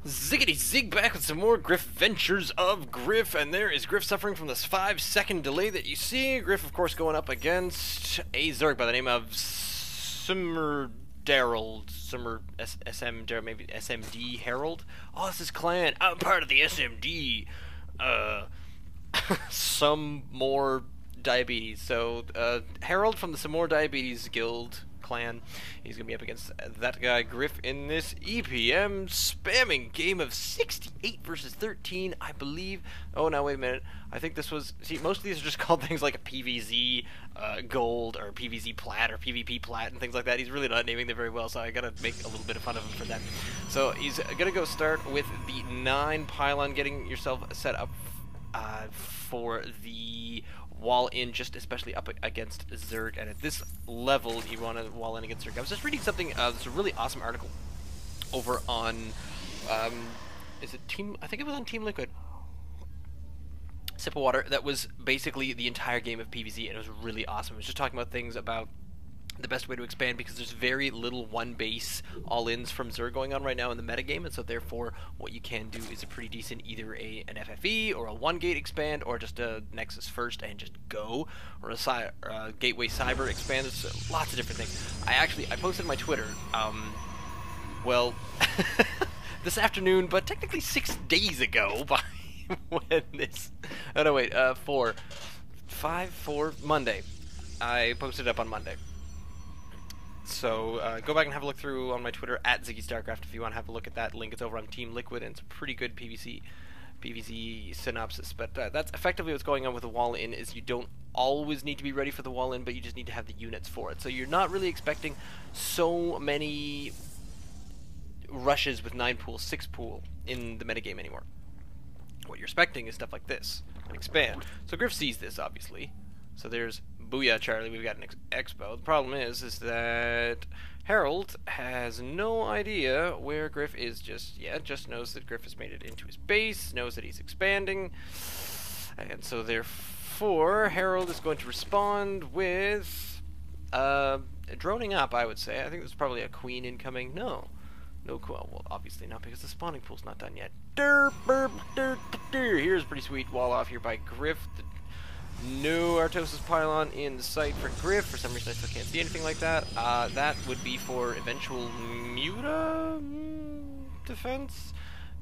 Ziggity zig back with some more Griff Ventures of Griff, and there is Griff suffering from this 5-second delay that you see. Griff, of course, going up against a zerg by the name of SmDharold, maybe SmDharold. Oh, this is clan. I'm part of the SMD. Some more diabetes. So, Harold from the Some More Diabetes Guild clan. He's gonna be up against that guy Griff in this EPM spamming game of 68 versus 13, I believe. Oh, now wait a minute. I think this was. See, most of these are just called things like a PvZ gold or PvZ plat or PvP plat and things like that. He's really not naming them very well, so I gotta make a little bit of fun of him for that. So he's gonna go start with the 9 pylon, getting yourself set up for the wall in, just especially up against zerg, and at this level you want to wall in against zerg. I was just reading something, there's a really awesome article over on is it Team, I think it was on Team Liquid, Sip of Water, that was basically the entire game of PvZ, and it was really awesome. It was just talking about things about the best way to expand, because there's very little one base all-ins from Zerg going on right now in the metagame, and so therefore what you can do is a pretty decent either an FFE or a 1-gate expand, or just a Nexus first and just go, or a Gateway Cyber expand. There's lots of different things. I posted on my Twitter, well, this afternoon, but technically 6 days ago, by when this, oh no wait, 4, Monday. I posted up on Monday. So go back and have a look through on my Twitter at ZiggyStarcraft if you want to have a look at that. Link is over on Team Liquid, and it's a pretty good PvZ synopsis. But that's effectively what's going on with the wall-in, is you don't always need to be ready for the wall-in, but you just need to have the units for it. So you're not really expecting so many rushes with 9 pool, 6 pool in the metagame anymore. What you're expecting is stuff like this, an expand. So Griff sees this, obviously. So there's Booyah Charlie, we've got an expo. The problem is that Harold has no idea where Griff is just yet, just knows that Griff has made it into his base, knows that he's expanding, and so therefore Harold is going to respond with droning up, I would say. I think there's probably a queen incoming. No queen. Well, obviously not, because the spawning pool's not done yet. Here's a pretty sweet wall off here by Griff. No Artosis pylon in the sight for Griff. For some reason I still can't see anything like that. That would be for eventual Muta defense,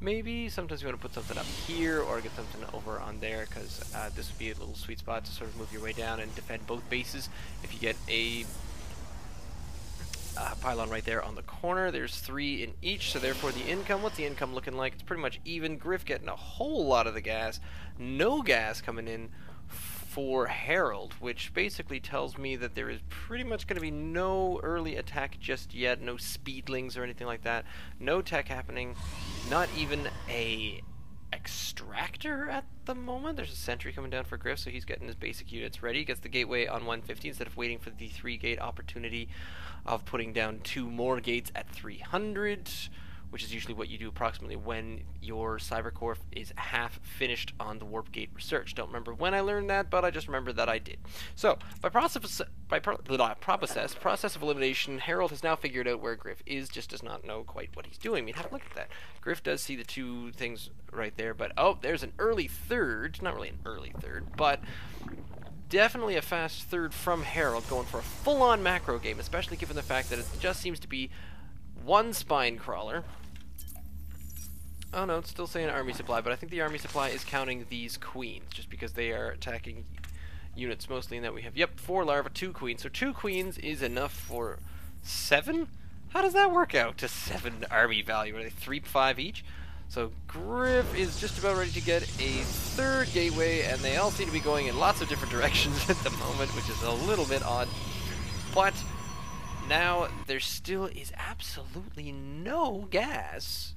maybe. Sometimes you want to put something up here or get something over on there, because this would be a little sweet spot to sort of move your way down and defend both bases. If you get a pylon right there on the corner, there's 3 in each, so therefore the income, what's the income looking like? It's pretty much even. Griff getting a whole lot of the gas. No gas coming in for Harold, which basically tells me that there is pretty much going to be no early attack just yet, no speedlings or anything like that, no tech happening, not even a extractor at the moment. There's a sentry coming down for Griff, so he's getting his basic units ready. He gets the gateway on 150 instead of waiting for the 3-gate opportunity of putting down 2 more gates at 300, which is usually what you do approximately when your Cybercore is half finished on the Warp Gate research. Don't remember when I learned that, but I just remember that I did. So, by process of elimination, Harold has now figured out where Griff is, just does not know quite what he's doing. I mean, have a look at that. Griff does see the 2 things right there, but oh, there's an early third. Not really an early third, but definitely a fast third from Harold, going for a full-on macro game, especially given the fact that it just seems to be 1 spine crawler. Oh no, it's still saying army supply, but I think the army supply is counting these queens, just because they are attacking units mostly, and that we have, yep, 4 larvae, 2 queens. So 2 queens is enough for 7? How does that work out to 7 army value? Are they 3-5 each? So Griff is just about ready to get a 3rd gateway, and they all seem to be going in lots of different directions at the moment, which is a little bit odd. But now there still is absolutely no gas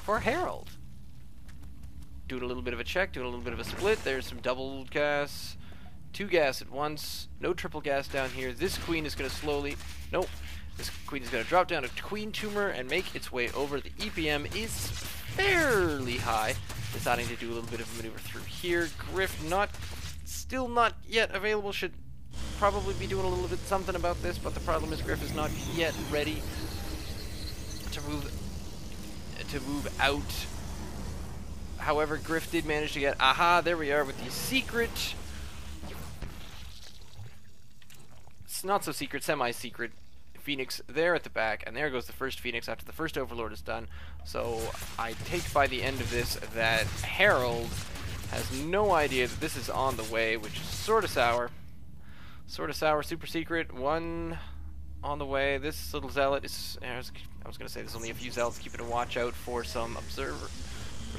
for Harold. Doing a little bit of a check, doing a little bit of a split. There's some double gas, 2 gas at once, no triple gas down here. This queen is going to slowly, nope, this queen is going to drop down to Queen Tumor and make its way over. The EPM is fairly high, deciding to do a little bit of a maneuver through here. Griff still not yet available, should probably be doing a little bit something about this, but the problem is Griff is not yet ready to move to move out. However, Griff did manage to get, aha, there we are with the secret, it's not so secret, semi-secret Phoenix there at the back, and there goes the first Phoenix after the first Overlord is done. So I take by the end of this that Harold has no idea that this is on the way, which is sort of sour. Sort of sour, super secret, one on the way. This little zealot is, I was going to say there's only a few zealots keeping a watch out for some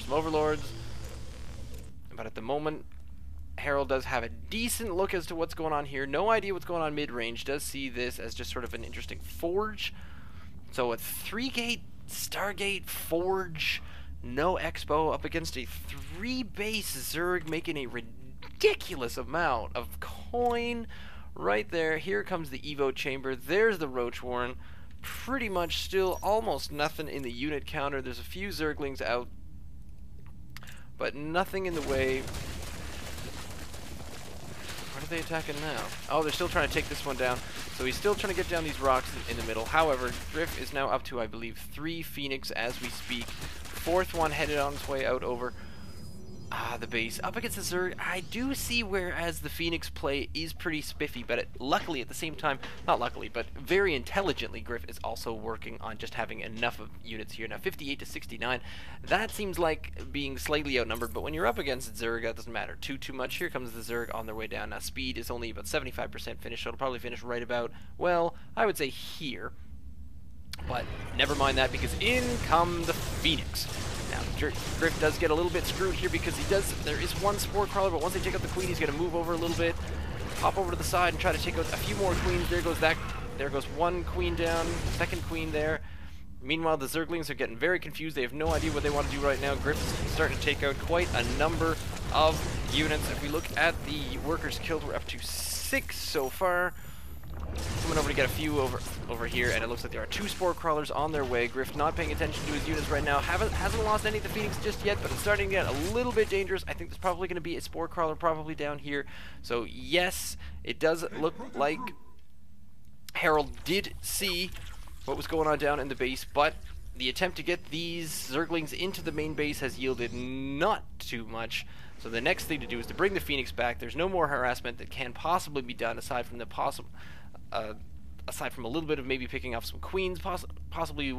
overlords. But at the moment, Harold does have a decent look as to what's going on here. No idea what's going on mid-range. Does see this as just sort of an interesting forge. So a 3-gate Stargate forge, no expo, up against a 3-base Zerg, making a ridiculous amount of coin right there. Here comes the Evo chamber. There's the Roach Warren. Pretty much still almost nothing in the unit counter. There's a few Zerglings out, but nothing in the way. What are they attacking now? Oh, they're still trying to take this one down. So he's still trying to get down these rocks in the middle. However, Griff is now up to, I believe, 3 Phoenix as we speak. 4th one headed on its way out over the base. Up against the Zerg, I do see whereas the Phoenix play is pretty spiffy, but luckily at the same time, not luckily, but very intelligently, Griff is also working on just having enough of units here. Now 58 to 69, that seems like being slightly outnumbered, but when you're up against Zerg, that doesn't matter too much. Here comes the Zerg on their way down. Now speed is only about 75% finished, so it'll probably finish right about, well, I would say here. But never mind that, because in come the Phoenix. Now, Griff does get a little bit screwed here because there is one Spore Crawler, but once they take out the Queen, he's going to move over a little bit, hop over to the side and try to take out a few more Queens. There goes one Queen down, second Queen there. Meanwhile, the Zerglings are getting very confused. They have no idea what they want to do right now. Griff is starting to take out quite a number of units. If we look at the workers killed, we're up to 6 so far. Coming over to get a few over here, and it looks like there are 2 Spore Crawlers on their way. Griff not paying attention to his units right now. Hasn't lost any of the Phoenix just yet, but it's starting to get a little bit dangerous. I think there's probably going to be a Spore Crawler probably down here. So yes, it does look like Harold did see what was going on down in the base, but the attempt to get these Zerglings into the main base has yielded not too much. So the next thing to do is to bring the Phoenix back. There's no more harassment that can possibly be done aside from aside from a little bit of maybe picking off some Queens, possibly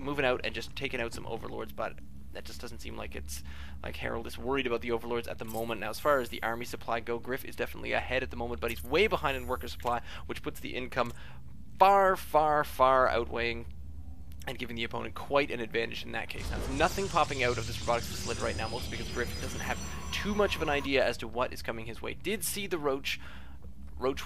moving out and just taking out some Overlords, but that just doesn't seem like it's like Harold is worried about the Overlords at the moment. Now, as far as the army supply go, Griff is definitely ahead at the moment, but he's way behind in worker supply, which puts the income far, far, far outweighing and giving the opponent quite an advantage in that case. Now, there's nothing popping out of this robotics facility right now, mostly because Griff doesn't have too much of an idea as to what is coming his way. Did see the Roach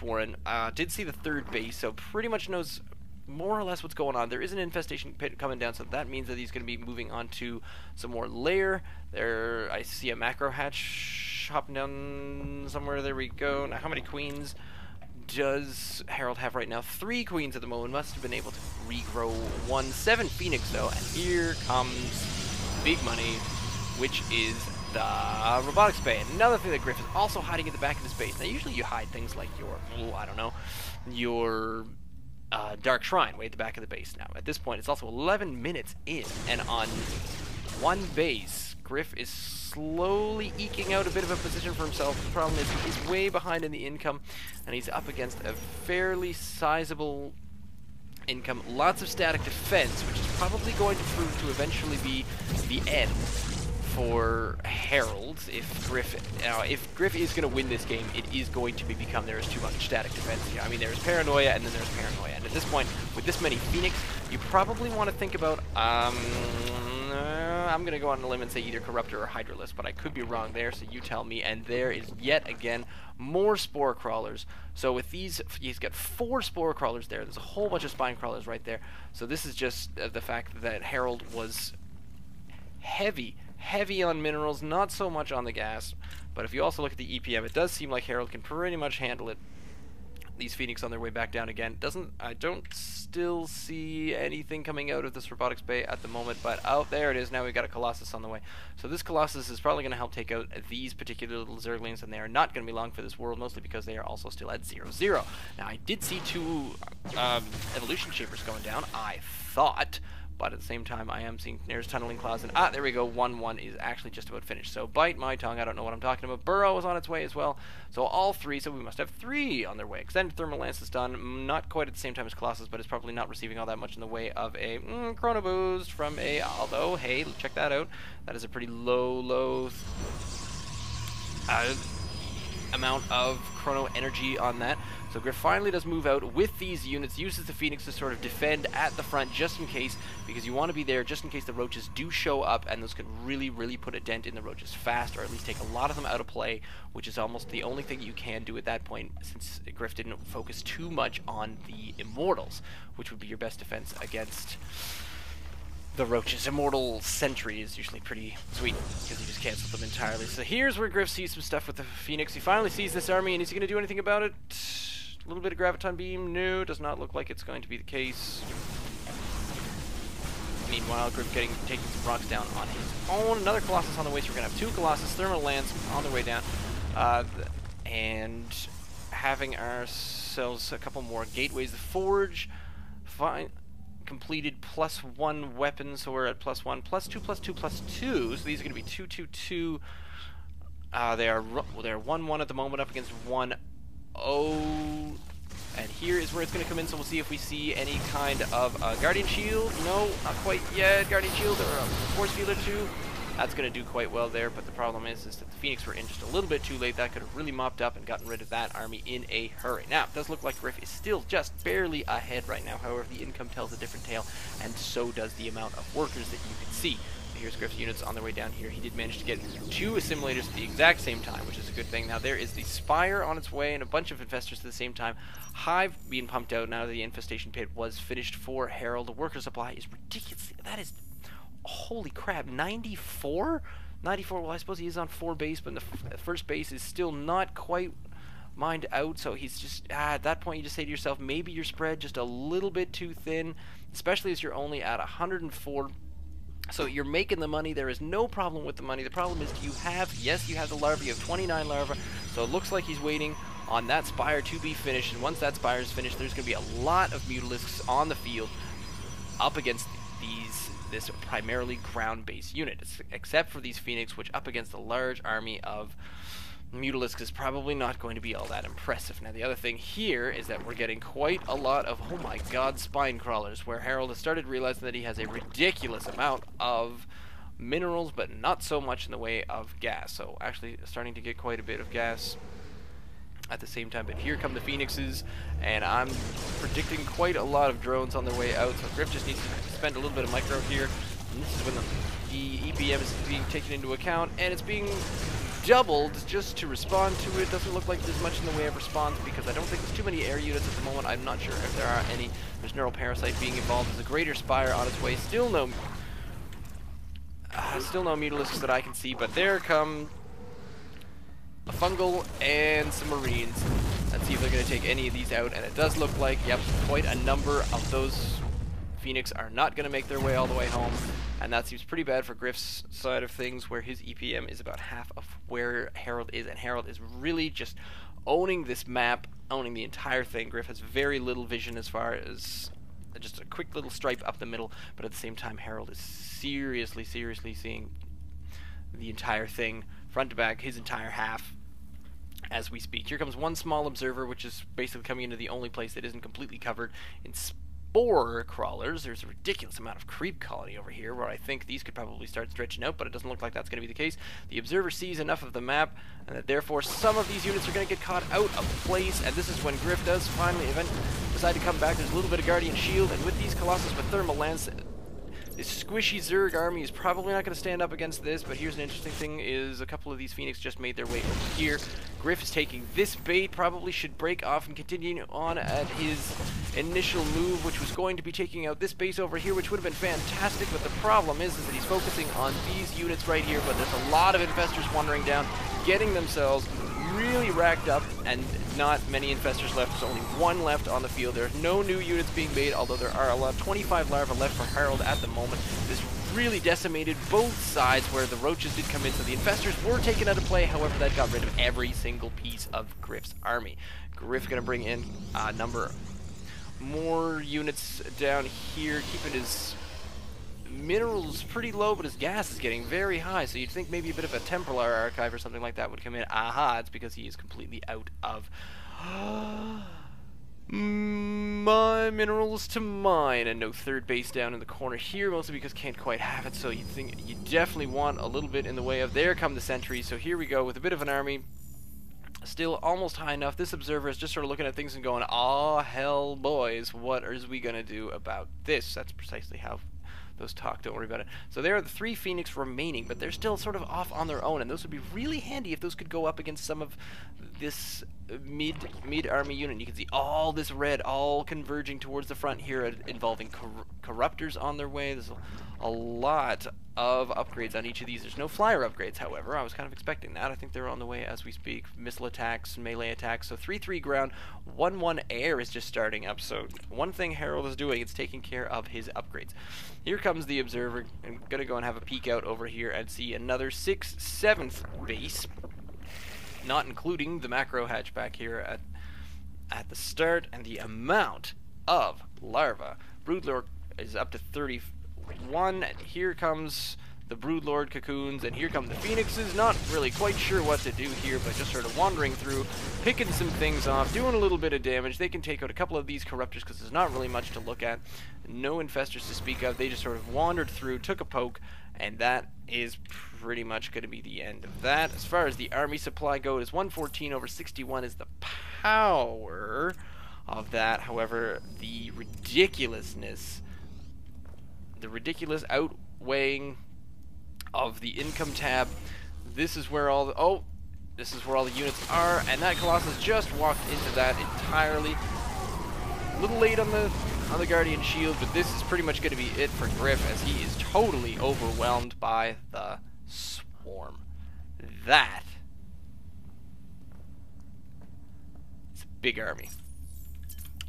Warren, did see the 3rd base, so pretty much knows more or less what's going on. There is an infestation pit coming down, so that means that he's going to be moving on to some more lair. There, I see a macro hatch hopping down somewhere. There we go. Now, how many Queens does Harold have right now? 3 Queens at the moment. Must have been able to regrow 7 Phoenix though, and here comes big money, which is the robotics bay. Another thing that Griff is also hiding at the back of his base. Now, usually you hide things like your, I don't know, your Dark Shrine way at the back of the base. Now, at this point, it's also 11 minutes in, and on one base, Griff is slowly eking out a bit of a position for himself. The problem is he's way behind in the income, and he's up against a fairly sizable income. Lots of static defense, which is probably going to prove to eventually be the end for Harold. If Griff is going to win this game, it is going to become there is too much static defense. Yeah, I mean, there's paranoia, and then there's paranoia. And at this point, with this many Phoenix, you probably want to think about, I'm going to go on a limb and say either Corruptor or Hydralisk, but I could be wrong there, so you tell me. And there is yet again more Spore Crawlers. So with these, he's got 4 Spore Crawlers there. There's a whole bunch of Spine Crawlers right there. So this is just the fact that Harold was heavy on minerals, not so much on the gas. But if you also look at the EPM, it does seem like Harold can pretty much handle it. These Phoenix on their way back down again. I don't still see anything coming out of this robotics bay at the moment, but out there it is. Now we've got a Colossus on the way. So this Colossus is probably going to help take out these particular little Zerglings, and they are not going to be long for this world, mostly because they are also still at 0-0. Now, I did see 2 evolution chambers going down, I thought, but at the same time, I am seeing there's tunneling claws, and there we go. 1-1 is actually just about finished. So bite my tongue, I don't know what I'm talking about. Burrow is on its way as well. So all 3, so we must have 3 on their way. Extended Thermal Lance is done, not quite at the same time as Colossus, but it's probably not receiving all that much in the way of a Chrono Boost from a, although, hey, check that out. That is a pretty low amount of chrono energy on that. So Griff finally does move out with these units, uses the Phoenix to sort of defend at the front just in case, because you want to be there just in case the roaches do show up, and those can really put a dent in the roaches fast, or at least take a lot of them out of play, which is almost the only thing you can do at that point, since Griff didn't focus too much on the Immortals, which would be your best defense against the roaches. Immortal Sentry is usually pretty sweet because you just cancel them entirely. So here's where Griff sees some stuff with the Phoenix. He finally sees this army, and is he going to do anything about it? A little bit of Graviton Beam? No, does not look like it's going to be the case. Meanwhile, Griff taking some rocks down on his own. Another Colossus on the way, so we're going to have 2 Colossus, Thermal Lance on their way down, and having ourselves a couple more gateways. The Forge, completed +1 weapon, so we're at +1, +2, +2, +2. So these are going to be 2, 2, 2. They're 1-1 at the moment, up against 1-0. And here is where it's going to come in. So we'll see if we see any kind of Guardian Shield. No, not quite yet. Guardian Shield or a Force Field or 2. That's going to do quite well there, but the problem is that the Phoenix were in just a little bit too late. That could have really mopped up and gotten rid of that army in a hurry. Now, it does look like Griff is still just barely ahead right now. However, the income tells a different tale, and so does the amount of workers that you can see. So here's Griff's units on their way down here. He did manage to get 2 assimilators at the exact same time, which is a good thing. Now, there is the Spire on its way and a bunch of infestors at the same time. Hive being pumped out now that the infestation pit was finished for Herald. The worker supply is ridiculous. That is... holy crap, 94? 94, well, I suppose he is on 4 base, but the first base is still not quite mined out, so he's just, at that point you just say to yourself, maybe you're spread just a little bit too thin, especially as you're only at 104. So you're making the money, there is no problem with the money. The problem is, do you have, yes, you have the larvae, you have 29 larvae, so it looks like he's waiting on that Spire to be finished, and once that Spire is finished, there's going to be a lot of Mutalisks on the field up against this primarily ground-based unit, except for these Phoenix, which up against a large army of Mutalisks is probably not going to be all that impressive. Now, the other thing here is that we're getting quite a lot of, oh my god, spine crawlers, where Harold has started realizing that he has a ridiculous amount of minerals, but not so much in the way of gas. So actually starting to get quite a bit of gas at the same time. But here come the Phoenixes, and I'm predicting quite a lot of drones on their way out, so Griff just needs to spend a little bit of micro here, and this is when the EPM is being taken into account, and it's being doubled just to respond to it. Doesn't look like there's much in the way of response, because I don't think there's too many air units at the moment. I'm not sure if there are any. There's Neural Parasite being involved. There's a Greater Spire on its way. Still no Mutalisks that I can see, but there come a Fungal and some Marines. Let's see if they're going to take any of these out, and it does look like, yep, quite a number of those Phoenix are not going to make their way all the way home, and that seems pretty bad for Griff's side of things, where his EPM is about half of where Harold is, and Harold is really just owning this map, owning the entire thing. Griff has very little vision as far as just a quick little stripe up the middle, but at the same time Harold is seriously seeing the entire thing, front to back, his entire half, as we speak. Here comes one small observer, which is basically coming into the only place that isn't completely covered in spore crawlers. There's a ridiculous amount of creep colony over here, where I think these could probably start stretching out, but it doesn't look like that's going to be the case. The observer sees enough of the map, and that therefore some of these units are going to get caught out of place, and this is when Griff does finally decide to come back. There's a little bit of Guardian Shield, and with these Colossus with Thermal Lance, this squishy Zerg army is probably not going to stand up against this, but here's an interesting thing, is a couple of these Phoenix just made their way over here. Griff is taking this bait, probably should break off and continue on at his initial move, which was going to be taking out this base over here, which would have been fantastic, but the problem is that he's focusing on these units right here, but there's a lot of infestors wandering down, getting themselves really racked up, and not many infestors left. There's only 1 left on the field. There's no new units being made, although there are a lot. 25 larvae left for Harold at the moment. This really decimated both sides, where the roaches did come in, so the infestors were taken out of play. However, that got rid of every single piece of Griff's army. Griff gonna bring in a number more units down here, keeping his minerals pretty low, but his gas is getting very high, so you'd think maybe a bit of a Templar archive or something like that would come in. Aha, it's because he is completely out of my minerals to mine, and no third base down in the corner here, mostly because can't quite have it, so you'd think you definitely want a little bit in the way of there come the sentries. So here we go with a bit of an army, still almost high enough. This observer is just sort of looking at things and going, "Ah, hell, boys, what are we gonna do about this?" That's precisely how those talk, don't worry about it. So there are the 3 Phoenix remaining, but they're still sort of off on their own, and those would be really handy if those could go up against some of this mid army unit. You can see all this red all converging towards the front here, involving corruptors on their way. There's a lot of upgrades on each of these. There's no flyer upgrades, however. I was kind of expecting that. I think they're on the way as we speak. Missile attacks, melee attacks. So 3-3 ground, 1-1 air is just starting up. So one thing Harold is doing, it's taking care of his upgrades. Here comes the observer. I'm going to go and have a peek out over here and see another 6th, 7th base, not including the macro hatchback here at the start, and the amount of larvae. Broodlord is up to 31, and here comes the Broodlord cocoons, and here come the Phoenixes. Not really quite sure what to do here, but just sort of wandering through, picking some things off, doing a little bit of damage. They can take out a couple of these corruptors because there's not really much to look at. No infestors to speak of. They just sort of wandered through, took a poke, and that is pretty much going to be the end of that. As far as the army supply goes, 114 over 61 is the power of that. However, the ridiculous outweighing of the income tab, this is where all the units are, and that Colossus just walked into that entirely. A little late on the Guardian Shield, but this is pretty much going to be it for Griff, as he is totally overwhelmed by the swarm. That is a big army.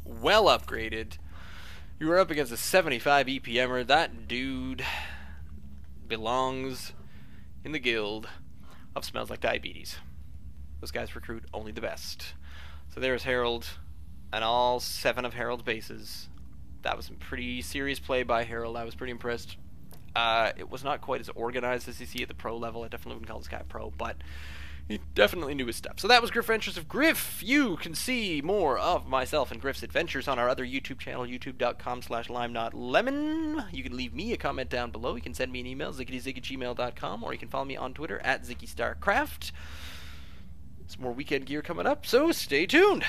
Well upgraded. You were up against a 75 EPMer. That dude belongs in the guild of Smells Like Diabetes. Those guys recruit only the best. So there's Harold and all 7 of Harold's bases. That was some pretty serious play by Harold. I was pretty impressed. It was not quite as organized as you see at the pro level. I definitely wouldn't call this guy pro, but he definitely knew his stuff. So that was Griff Ventures of Griff. You can see more of myself and Griff's adventures on our other YouTube channel, youtube.com/lime.lemon. You can leave me a comment down below. You can send me an email, ziggityzig@gmail.com, or you can follow me on Twitter @ZiggyStarCraft. Some more weekend gear coming up, so stay tuned.